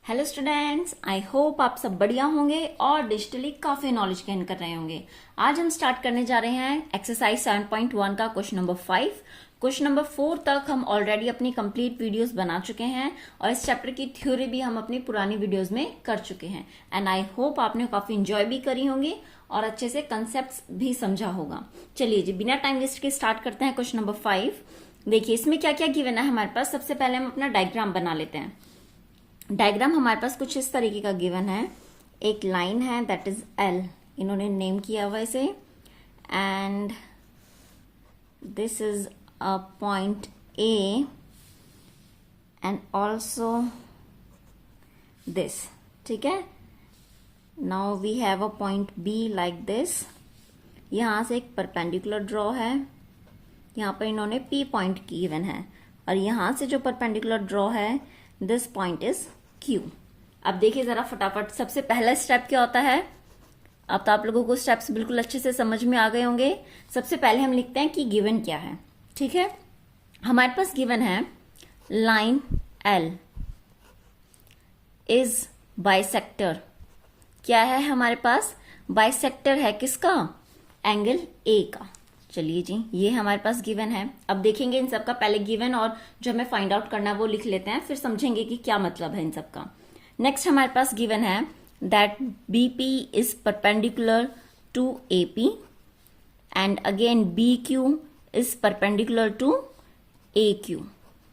Hello students, I hope आप सब बढ़िया होंगे और डिजिटली काफी नॉलेज गेन कर रहे होंगे। आज हम स्टार्ट करने जा रहे हैं एक्सरसाइज 7.1 का क्वेश्चन नंबर 5। क्वेश्चन नंबर 4 तक हम ऑलरेडी अपनी कंप्लीट वीडियोस बना चुके हैं और इस चैप्टर की थ्योरी भी हम अपनी पुरानी वीडियोस में कर चुके हैं। एंड आई होप आपने काफी इंजॉय भी करी होंगी और अच्छे से कंसेप्ट भी समझा होगा। चलिए जी, बिना टाइम वेस्ट के स्टार्ट करते हैं क्वेश्चन नंबर 5। देखिए इसमें क्या क्या गिवन है हमारे पास। सबसे पहले हम अपना डायग्राम बना लेते हैं। डायग्राम हमारे पास कुछ इस तरीके का गिवन है। एक लाइन है दैट इज एल, इन्होंने नेम किया हुआ इसे, and this is a point A and also this. ठीक है, now we have a point B like this. यहां से एक परपेंडिकुलर ड्रॉ है, यहां पर इन्होंने पी पॉइंट गिवन है और यहां से जो परपेंडिकुलर ड्रॉ है दिस पॉइंट इज क्यू। अब देखिए जरा फटाफट, सबसे पहला स्टेप क्या होता है। अब तो आप लोगों को स्टेप्स बिल्कुल अच्छे से समझ में आ गए होंगे। सबसे पहले हम लिखते हैं कि गिवन क्या है। ठीक है, हमारे पास गिवन है लाइन एल इज बाइसेक्टर। क्या है हमारे पास? बाइसेक्टर है किसका? एंगल ए का। चलिए जी, ये हमारे पास गिवन है। अब देखेंगे इन सब का पहले गिवन और जो हमें फाइंड आउट करना है वो लिख लेते हैं, फिर समझेंगे कि क्या मतलब है इन सब का। नेक्स्ट हमारे पास गिवन है that BP is perpendicular to AP and again B Q is perpendicular to A Q.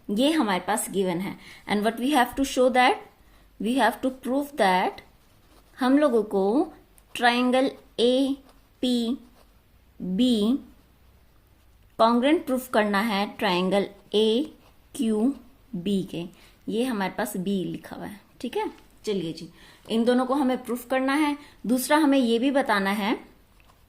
ये हमारे पास गिवन है and what we have to show that, we have to prove that हम लोगों को triangle A P B congruent proof करना है triangle A Q B के। ये हमारे पास बी लिखा हुआ है। ठीक है, चलिए जी, इन दोनों को हमें प्रूफ करना है। दूसरा हमें ये भी बताना है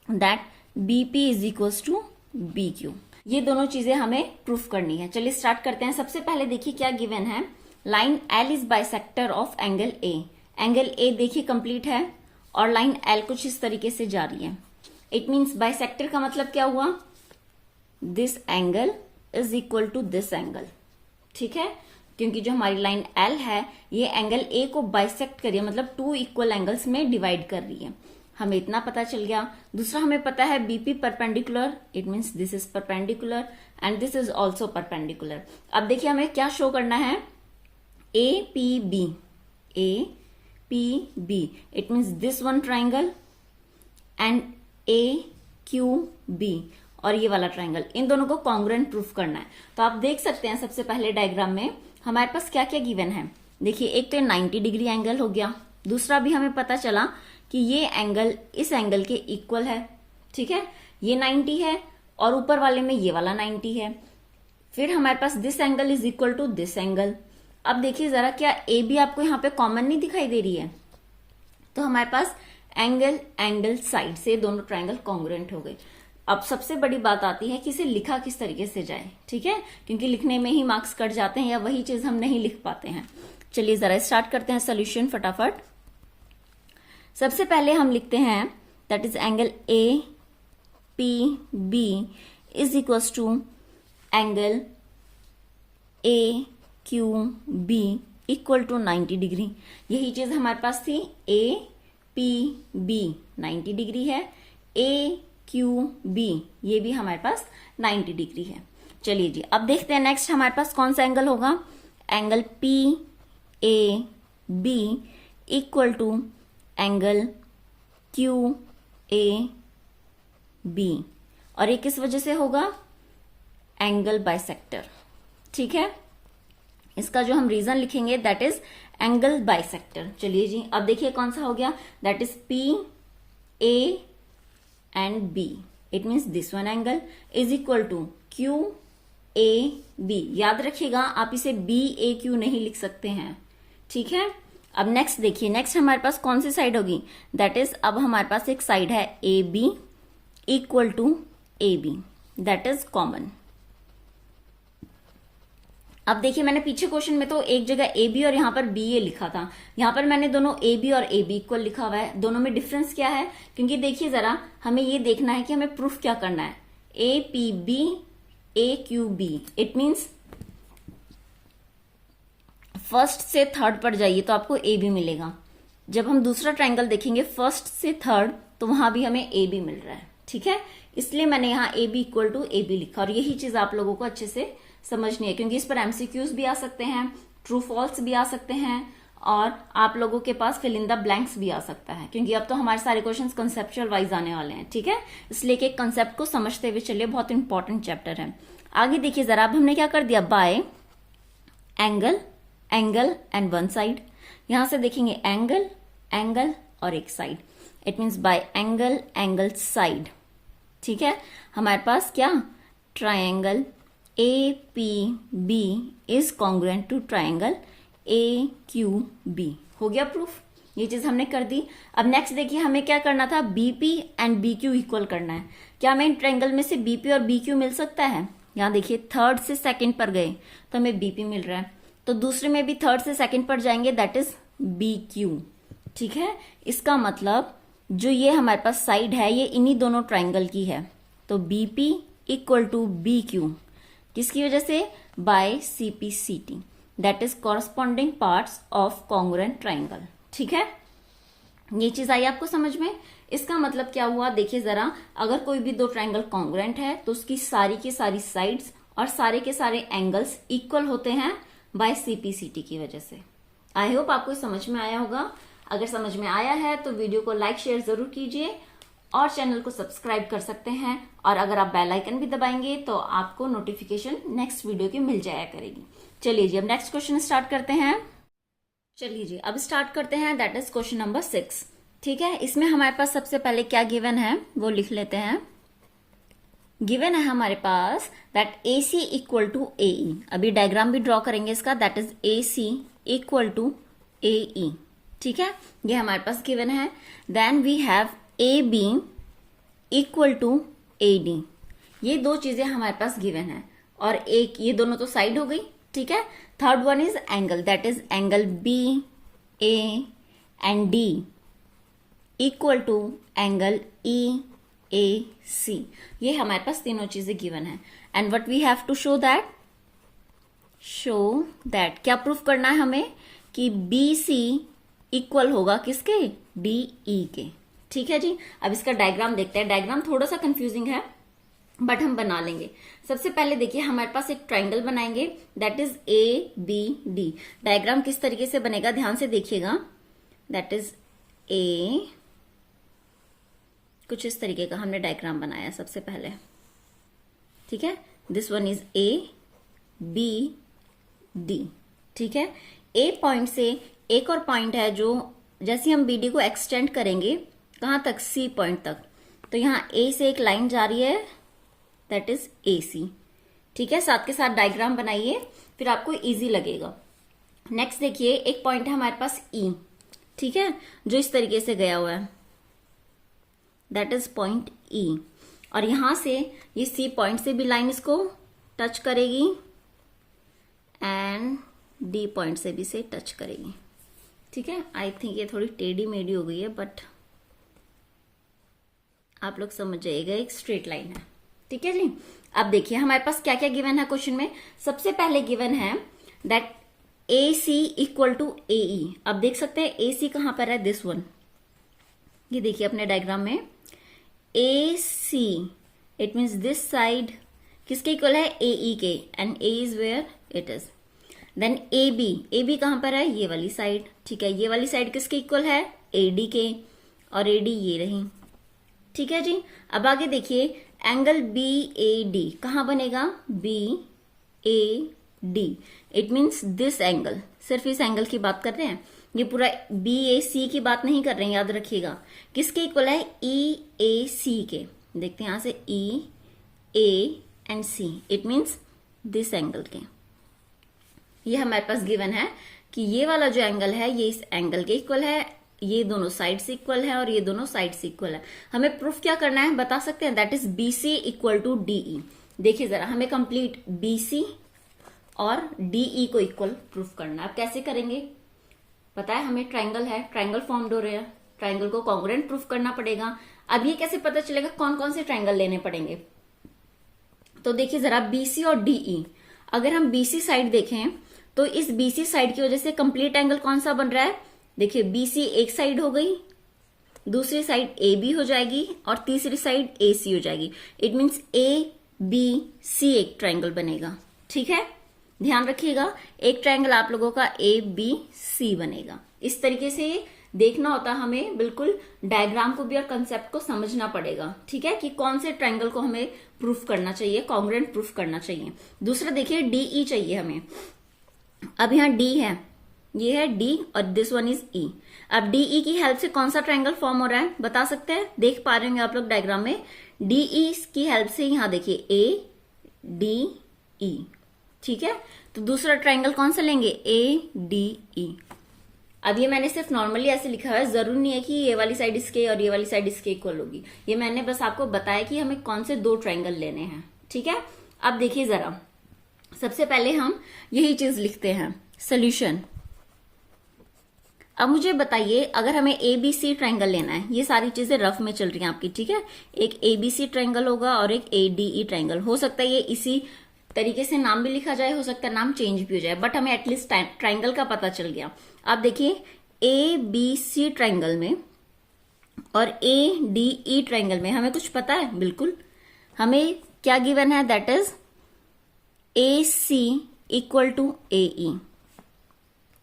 that BP is equals to B Q. ये दोनों चीजें हमें प्रूफ करनी है। चलिए स्टार्ट करते हैं। सबसे पहले देखिए क्या गिवन है। Line L is bisector of angle A. Angle A देखिए कंप्लीट है और लाइन एल कुछ इस तरीके से जा रही है। इट मीन्स बाइसेक्टर का मतलब क्या हुआ? This angle is equal to this angle. ठीक है, क्योंकि जो हमारी लाइन एल है ये एंगल ए को बाइसेक्ट कर रही है, मतलब टू इक्वल एंगल्स में डिवाइड कर रही है। हमें इतना पता चल गया। दूसरा हमें पता है BP perpendicular, it means this is perpendicular and this is also perpendicular. अब देखिए हमें क्या शो करना है, A P B, A P B, it means this one triangle and A Q B और ये वाला ट्राइंगल, इन दोनों को कॉन्ग्रुएंट प्रूफ करना है। तो आप देख सकते हैं सबसे पहले डायग्राम में हमारे पास क्या क्या गिवन है। देखिए एक तो 90 डिग्री एंगल हो गया, दूसरा भी हमें पता चला कि ये एंगल इस एंगल के इक्वल है। ठीक है, ये 90 है और ऊपर वाले में ये वाला 90 है। फिर हमारे पास this angle is equal to this angle. अब देखिए जरा, क्या ए बी आपको यहाँ पे कॉमन नहीं दिखाई दे रही है? तो हमारे पास एंगल साइड से दोनों ट्राइंगल कॉन्ग्रुएंट हो गए। अब सबसे बड़ी बात आती है कि इसे लिखा किस तरीके से जाए। ठीक है, क्योंकि लिखने में ही मार्क्स कट जाते हैं या वही चीज हम नहीं लिख पाते हैं। चलिए जरा स्टार्ट करते हैं सोल्यूशन फटाफट। सबसे पहले हम लिखते हैं that is angle A P B is equals to angle A Q B equal to 90 degree. यही चीज हमारे पास थी, ए पी बी 90 डिग्री है, ए क्यू बी ये भी हमारे पास 90 डिग्री है। चलिए जी, अब देखते हैं नेक्स्ट हमारे पास कौन सा एंगल होगा। Angle P A B equal to angle Q A B, और ये किस वजह से होगा? Angle bisector. ठीक है, इसका जो हम रीजन लिखेंगे दैट इज एंगल बाइसेक्टर। चलिए जी, अब देखिए कौन सा हो गया, that is P A and B. It means this one angle is equal to Q A B. याद रखिएगा आप इसे B A Q नहीं लिख सकते हैं। ठीक है, अब नेक्स्ट देखिए, नेक्स्ट हमारे पास कौन सी साइड होगी? दैट इज अब हमारे पास एक साइड है A B equal to A B, that is common. अब देखिए मैंने पीछे क्वेश्चन में तो एक जगह ए बी और यहाँ पर बी ए लिखा था, यहाँ पर मैंने दोनों ए बी और ए बी इक्वल लिखा हुआ है। दोनों में डिफरेंस क्या है? क्योंकि देखिए जरा, हमें ये देखना है कि हमें प्रूफ क्या करना है। A P B A Q B, it means first से थर्ड पर जाइए तो आपको ए बी मिलेगा। जब हम दूसरा ट्रायंगल देखेंगे फर्स्ट से थर्ड तो वहां भी हमें ए बी मिल रहा है, ठीक है। इसलिए मैंने यहाँ A B equal to A B लिखा, और यही चीज आप लोगों को अच्छे से समझनी है क्योंकि इस पर एमसीक्यूज भी आ सकते हैं, ट्रू फॉल्स भी आ सकते हैं, और आप लोगों के पास फिल इन द ब्लैंक्स भी आ सकता है, क्योंकि अब तो हमारे सारे क्वेश्चंस कंसेप्चुअल वाइज आने वाले हैं, ठीक है। इसलिए कि एक कंसेप्ट को समझते हुए चलिए, बहुत इंपॉर्टेंट चैप्टर है। आगे देखिए जरा, अब हमने क्या कर दिया, by angle, angle and one side. यहां से देखेंगे एंगल, एंगल और एक side, it means by angle, angle side, ठीक है। हमारे पास क्या, triangle A P B is congruent to triangle A Q B. हो गया प्रूफ, ये चीज हमने कर दी। अब नेक्स्ट देखिए हमें क्या करना था, BP and B Q equal करना है। क्या हमें ट्रायंगल में से बीपी और बी क्यू मिल सकता है? यहाँ देखिए थर्ड से सेकंड पर गए तो हमें बीपी मिल रहा है, तो दूसरे में भी थर्ड से सेकंड पर जाएंगे, दैट इज बी क्यू, ठीक है। इसका मतलब जो ये हमारे पास साइड है ये इन्हीं दोनों ट्रायंगल की है, तो BP equal to B Q, किसकी वजह से, by CP CT, that is corresponding parts of congruent triangle, ठीक है। ये चीज आई आपको समझ में? इसका मतलब क्या हुआ, देखिए जरा, अगर कोई भी दो ट्रायंगल कॉन्ग्रुएंट है तो उसकी सारी की सारी साइड्स और सारे के सारे एंगल्स इक्वल होते हैं बाय सीपीसीटी की वजह से। आई होप आपको समझ में आया होगा। अगर समझ में आया है तो वीडियो को लाइक शेयर जरूर कीजिए और चैनल को सब्सक्राइब कर सकते हैं, और अगर आप बेल आइकन भी दबाएंगे तो आपको नोटिफिकेशन नेक्स्ट वीडियो की मिल जाया करेगी। चलिए जी अब नेक्स्ट क्वेश्चन स्टार्ट करते हैं। चलिए जी अब स्टार्ट करते हैं, दैट इज क्वेश्चन नंबर 6, ठीक है। इसमें हमारे पास सबसे पहले क्या गिवन है वो लिख लेते हैं। गिवन है हमारे पास that A C equal to A E, अभी डायग्राम भी ड्रॉ करेंगे इसका, that is A C equal to A E, ठीक है। ये हमारे पास गिवन है। Then we have A B equal to A D, ये दो चीजें हमारे पास गिवन है, और एक ये दोनों तो साइड हो गई, ठीक है। Third one is angle, that is angle B A and D equal to angle E A C, ये हमारे पास तीनों चीजें गिवन है। And what we have to show that क्या प्रूफ करना है हमें कि बी सी इक्वल होगा किसके, डी ई के, ठीक है जी। अब इसका डायग्राम देखते हैं। डायग्राम थोड़ा सा कंफ्यूजिंग है बट हम बना लेंगे। सबसे पहले देखिए हमारे पास एक ट्रायंगल बनाएंगे, that is A B D. Diagram किस तरीके से बनेगा ध्यान से देखिएगा, दैट इज ए, कुछ इस तरीके का हमने डायग्राम बनाया सबसे पहले, ठीक है। This one is A B D, ठीक है। ए पॉइंट से एक और पॉइंट है जो जैसे हम बी डी को एक्सटेंड करेंगे कहां तक, सी पॉइंट तक, तो यहां ए से एक लाइन जा रही है, दैट इज ए सी, ठीक है। साथ के साथ डायग्राम बनाइए फिर आपको इजी लगेगा। नेक्स्ट देखिए एक पॉइंट है हमारे पास ई, ठीक है, जो इस तरीके से गया हुआ है, दैट इज पॉइंट ई, और यहां से ये सी पॉइंट से भी लाइन इसको टच करेगी एंड डी पॉइंट से भी से टच करेगी, ठीक है। आई थिंक ये थोड़ी टेढ़ी मेढ़ी हो गई है बट आप लोग समझ जाइएगा, एक स्ट्रेट लाइन है, ठीक है जी। अब देखिए हमारे पास क्या क्या गिवन है क्वेश्चन में। सबसे पहले गिवन है that A C equal to A E. अब देख सकते हैं ए सी कहां पर है, दिस वन, ये देखिए अपने डायग्राम में A C, it means this side किसके इक्वल है, ए ई के, and A is where it is. Then A B कहां पर है, ये वाली साइड, ठीक है। ये वाली साइड किसके इक्वल है, ए डी के, और ए डी ये रही, ठीक है जी। अब आगे देखिए एंगल बी ए डी कहां बनेगा, B A D, it means this angle, सिर्फ इस एंगल की बात कर रहे हैं, ये पूरा बी ए सी की बात नहीं कर रहे हैं, याद रखिएगा। किसके इक्वल है, ई ए सी के, देखते हैं यहां से E A and C, it means this angle के। ये हमारे पास गिवन है कि ये वाला जो एंगल है ये इस एंगल के इक्वल है, ये दोनों साइड से इक्वल है और ये दोनों साइड से इक्वल है। हमें प्रूफ क्या करना है बता सकते हैं, that is B C equal to D E. देखिए जरा हमें कंप्लीट बी सी और डी ई को इक्वल प्रूफ करना है। अब कैसे करेंगे, पता है हमें ट्राइंगल है, ट्राइंगल फॉर्म्ड हो रहे हैं, ट्राइंगल को कॉन्ग्रुएंट प्रूफ करना पड़ेगा। अब ये कैसे पता चलेगा कौन कौन से ट्राइंगल लेने पड़ेंगे, तो देखिए जरा बीसी और डीई, अगर हम बीसी साइड देखें तो इस बीसी साइड की वजह से कंप्लीट एंगल कौन सा बन रहा है, देखिए बीसी एक साइड हो गई, दूसरी साइड ए बी हो जाएगी और तीसरी साइड ए सी हो जाएगी। It means A B C एक ट्रायंगल बनेगा। ठीक है, ध्यान रखिएगा, एक ट्रायंगल आप लोगों का ए बी सी बनेगा। इस तरीके से देखना होता है हमें, बिल्कुल डायग्राम को भी और कंसेप्ट को समझना पड़ेगा। ठीक है, कि कौन से ट्रायंगल को हमें प्रूफ करना चाहिए, कॉन्ग्रुएंट प्रूफ करना चाहिए। दूसरा देखिए डीई चाहिए हमें। अब यहाँ डी है, ये है डी और दिस वन इज ई। अब डीई की हेल्प से कौन सा ट्रायंगल फॉर्म हो रहा है बता सकते हैं, देख पा रहे होंगे आप लोग डायग्राम में। डीई की हेल्प से यहाँ देखिए ए डी ई। ठीक है, तो दूसरा ट्रायंगल कौन सा लेंगे, ए डी ई। अब ये मैंने सिर्फ नॉर्मली ऐसे लिखा है, जरूरी नहीं है कि ये वाली साइड इसके और ये वाली साइड इसके इक्वल होगी। ये मैंने बस आपको बताया कि हमें कौन से दो ट्रायंगल लेने हैं। ठीक है, अब देखिए जरा, सबसे पहले हम यही चीज लिखते हैं, सोल्यूशन। अब मुझे बताइए, अगर हमें ए बी सी ट्रायंगल लेना है, ये सारी चीजें रफ में चल रही हैं आपकी। ठीक है, एक ए बी सी ट्रायंगल होगा और एक ए डी ई ट्रायंगल। हो सकता है ये इसी तरीके से नाम भी लिखा जाए, हो सकता है नाम चेंज भी हो जाए, बट हमें एटलीस्ट ट्रायंगल का पता चल गया। अब देखिए ए बी सी ट्रायंगल में और ए डी ई ट्रायंगल में हमें कुछ पता है, बिल्कुल। हमें क्या गिवन है, that is A C equal to A E,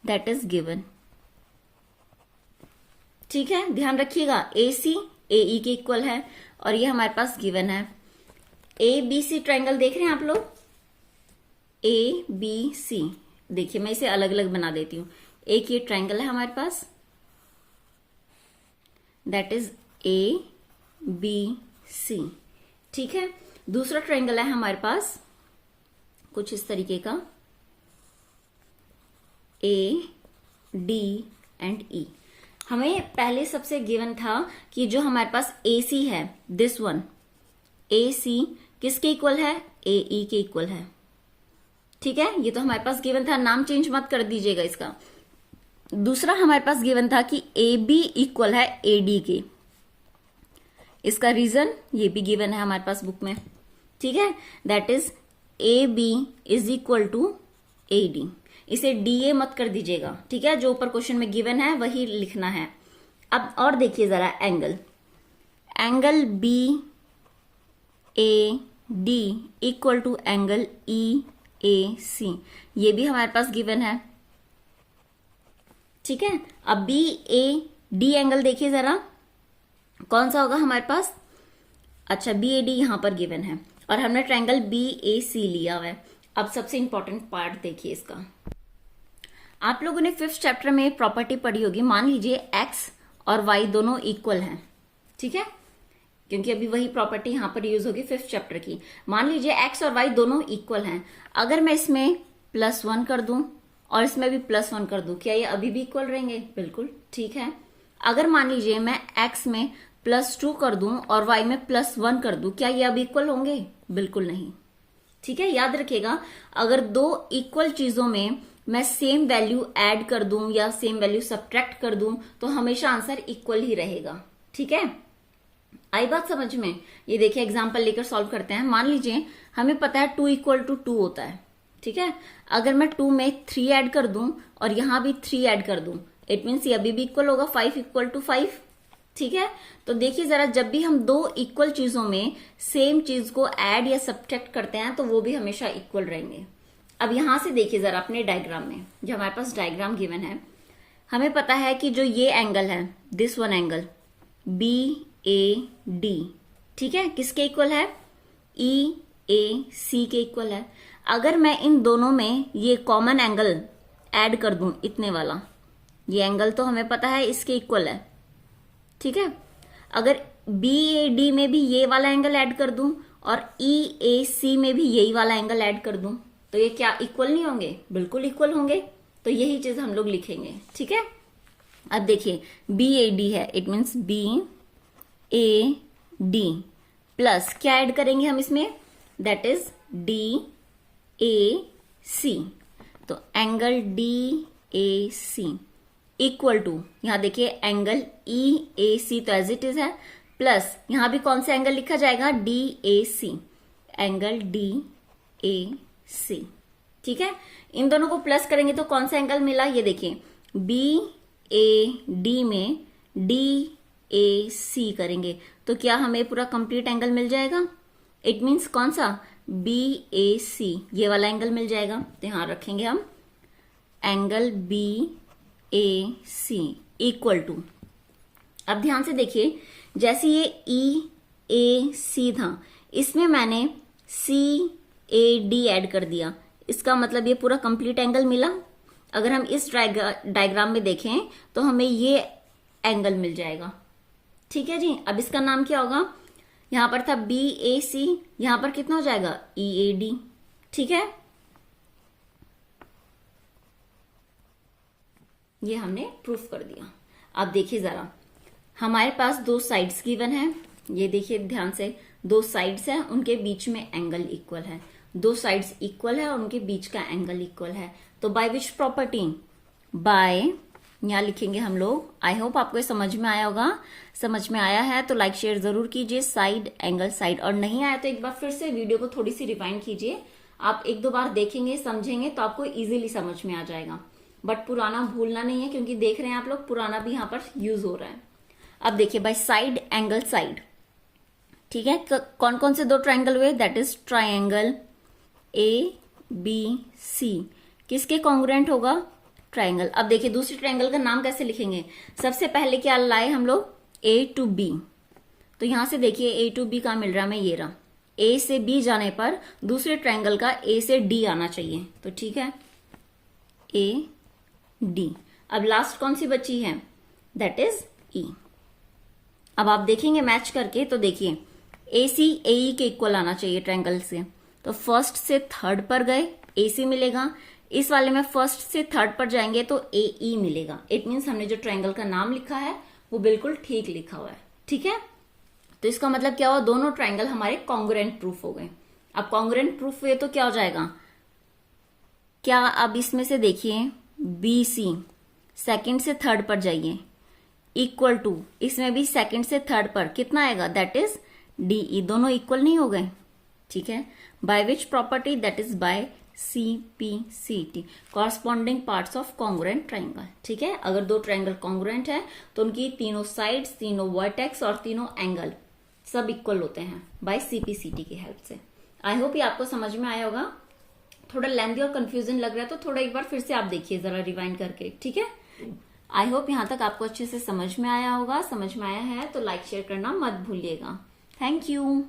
that is given. ठीक है, ध्यान रखिएगा, ए सी ए ई के इक्वल है और ये हमारे पास गिवन है। ए बी सी ट्रायंगल देख रहे हैं आप लोग, ए बी सी। देखिए मैं इसे अलग अलग बना देती हूं। एक ये ट्रायंगल है हमारे पास, that is A B C. ठीक है, दूसरा ट्रायंगल है हमारे पास कुछ इस तरीके का, ए डी एंड ई। हमें पहले सबसे गिवन था कि जो हमारे पास ए सी है, दिस वन ए सी किसके इक्वल है, ए ई के इक्वल है। ठीक है, ये तो हमारे पास गिवन था, नाम चेंज मत कर दीजिएगा इसका। दूसरा हमारे पास गिवन था कि ए बी इक्वल है ए डी के। इसका रीजन ये भी गिवन है हमारे पास बुक में। ठीक है, that is A B is equal to A D. इसे डी ए मत कर दीजिएगा। ठीक है, जो ऊपर क्वेश्चन में गिवन है वही लिखना है। अब और देखिए जरा, angle, angle B A D equal to angle E A C, ये भी हमारे पास गिवन है। ठीक है, अब बी ए डी एंगल देखिए जरा, कौन सा होगा हमारे पास, अच्छा बी ए डी यहां पर गिवन है और हमने ट्रायंगल बी ए सी लिया हुआ है। अब सबसे इंपॉर्टेंट पार्ट देखिए इसका, आप लोगों ने 5th चैप्टर में प्रॉपर्टी पढ़ी होगी। मान लीजिए एक्स और वाई दोनों इक्वल हैं। ठीक है, क्योंकि अभी वही प्रॉपर्टी यहां पर यूज होगी 5th चैप्टर की। मान लीजिए एक्स और वाई दोनों इक्वल हैं। अगर मैं इसमें +1 कर दूं और इसमें भी +1 कर दूं, क्या ये अभी भी इक्वल रहेंगे, बिल्कुल। ठीक है, अगर मान लीजिए मैं एक्स में +2 कर दूं और वाई में +1 कर दूं, क्या ये अब इक्वल होंगे, बिल्कुल नहीं। ठीक है, याद रखिएगा, अगर दो इक्वल चीजों में मैं सेम वैल्यू ऐड कर दूं या सेम वैल्यू सब्ट्रैक्ट कर दूं तो हमेशा आंसर इक्वल ही रहेगा। ठीक है, आई बात समझ में। ये देखिए एग्जांपल लेकर सॉल्व करते हैं। मान लीजिए हमें पता है 2 = 2 होता है। ठीक है, अगर मैं 2 में 3 ऐड कर दूं और यहां भी 3 ऐड कर दूं, इट मीन्स ये अभी भी इक्वल होगा, 5 = 5। ठीक है, तो देखिए जरा, जब भी हम दो इक्वल चीजों में सेम चीज को ऐड या सब्ट्रैक्ट करते हैं तो वो भी हमेशा इक्वल रहेंगे। अब यहां से देखिए जरा अपने डायग्राम में, जो हमारे पास डायग्राम गिवन है, हमें पता है कि जो ये एंगल है, this one angle B A D, ठीक है, किसके इक्वल है, ई ए सी के इक्वल है। अगर मैं इन दोनों में ये कॉमन एंगल ऐड कर दूं, इतने वाला, ये एंगल तो हमें पता है इसके इक्वल है। ठीक है, अगर बी ए डी में भी ये वाला एंगल ऐड कर दूं और ई ए सी में भी यही वाला एंगल ऐड कर दूं, तो ये क्या इक्वल नहीं होंगे, बिल्कुल इक्वल होंगे। तो यही चीज हम लोग लिखेंगे। ठीक है, अब देखिए बी ए डी है, it means B A D plus क्या ऐड करेंगे हम इसमें, that is D A C. तो angle D A C equal to, यहां देखिए एंगल ई ए सी तो एज इट इज है, प्लस यहां भी कौन सा एंगल लिखा जाएगा, D A C, angle D A C. ठीक है, इन दोनों को प्लस करेंगे तो कौन सा एंगल मिला, ये देखिए BAD में DAC करेंगे तो क्या हमें पूरा कंप्लीट एंगल मिल जाएगा। इट मीन्स कौन सा, BAC, ये वाला एंगल मिल जाएगा। तो ध्यान रखेंगे हम एंगल BAC इक्वल टू, अब ध्यान से देखिए जैसे ये EAC था, इसमें मैंने CAD ऐड कर दिया, इसका मतलब ये पूरा कंप्लीट एंगल मिला। अगर हम इस डायग्राम में देखें तो हमें ये एंगल मिल जाएगा। ठीक है जी, अब इसका नाम क्या होगा, यहां पर था BAC, यहां पर कितना हो जाएगा EAD। ठीक है, ये हमने प्रूफ कर दिया। अब देखिए जरा, हमारे पास दो साइड्स गिवन है, ये देखिए ध्यान से, दो साइड्स हैं, उनके बीच में एंगल इक्वल है, दो साइड्स इक्वल है और उनके बीच का एंगल इक्वल है। तो बाय विच प्रॉपर्टी, बाय, यहां लिखेंगे हम लोग। आई होप आपको ये समझ में आया होगा। समझ में आया है तो लाइक शेयर जरूर कीजिए, साइड एंगल साइड, और नहीं आया तो एक बार फिर से वीडियो को थोड़ी सी रिवाइंड कीजिए। आप एक दो बार देखेंगे समझेंगे तो आपको इजीली समझ में आ जाएगा, बट पुराना भूलना नहीं है, क्योंकि देख रहे हैं आप लोग पुराना भी यहाँ पर यूज हो रहा है। अब देखिए बाय साइड एंगल साइड, ठीक है, कौन कौन से दो ट्राइंगल हुए, दैट इज ट्राइंगल ABC, किसके कॉन्ग्रुएंट होगा, ट्राइंगल। अब देखिए दूसरी ट्राइंगल का नाम कैसे लिखेंगे, सबसे पहले क्या लाए हम लोग, A to B, तो यहां से देखिए A to B का मिल रहा है, मैं ये रहा, A से B जाने पर दूसरे ट्राइंगल का A से D आना चाहिए, तो ठीक है AD। अब लास्ट कौन सी बची है, दैट इज E। अब आप देखेंगे मैच करके तो देखिए AC AE के इक्वल आना चाहिए ट्राइंगल से, तो फर्स्ट से थर्ड पर गए AC मिलेगा, इस वाले में फर्स्ट से थर्ड पर जाएंगे तो AE मिलेगा। इट मीन्स हमने जो ट्राइंगल का नाम लिखा है वो बिल्कुल ठीक लिखा हुआ है। ठीक है, तो इसका मतलब क्या हुआ, दोनों ट्राइंगल हमारे कॉन्ग्रुएंट प्रूफ हो गए। अब कॉन्ग्रुएंट प्रूफ हुए तो क्या हो जाएगा, क्या अब इसमें से देखिए BC सेकंड से थर्ड पर जाइए इक्वल टू, इसमें भी सेकंड से थर्ड पर कितना आएगा, दैट इज DE, दोनों इक्वल नहीं हो गए। ठीक है, by which property, that is by CPCT, corresponding parts of congruent triangle. ठीक है, अगर दो ट्राइंगल कॉन्ग्रुएंट है तो उनकी तीनों साइड्स, तीनों वर्टेक्स और तीनों एंगल सब इक्वल होते हैं बाय CPCT की हेल्प से। आई होप ये आपको समझ में आया होगा। थोड़ा लेंथी और कंफ्यूजन लग रहा है तो थोड़ा एक बार फिर से आप देखिए जरा रिवाइंड करके। ठीक है, आई होप यहां तक आपको अच्छे से समझ में आया होगा। समझ में आया है तो लाइक शेयर करना मत भूलिएगा। Thank you.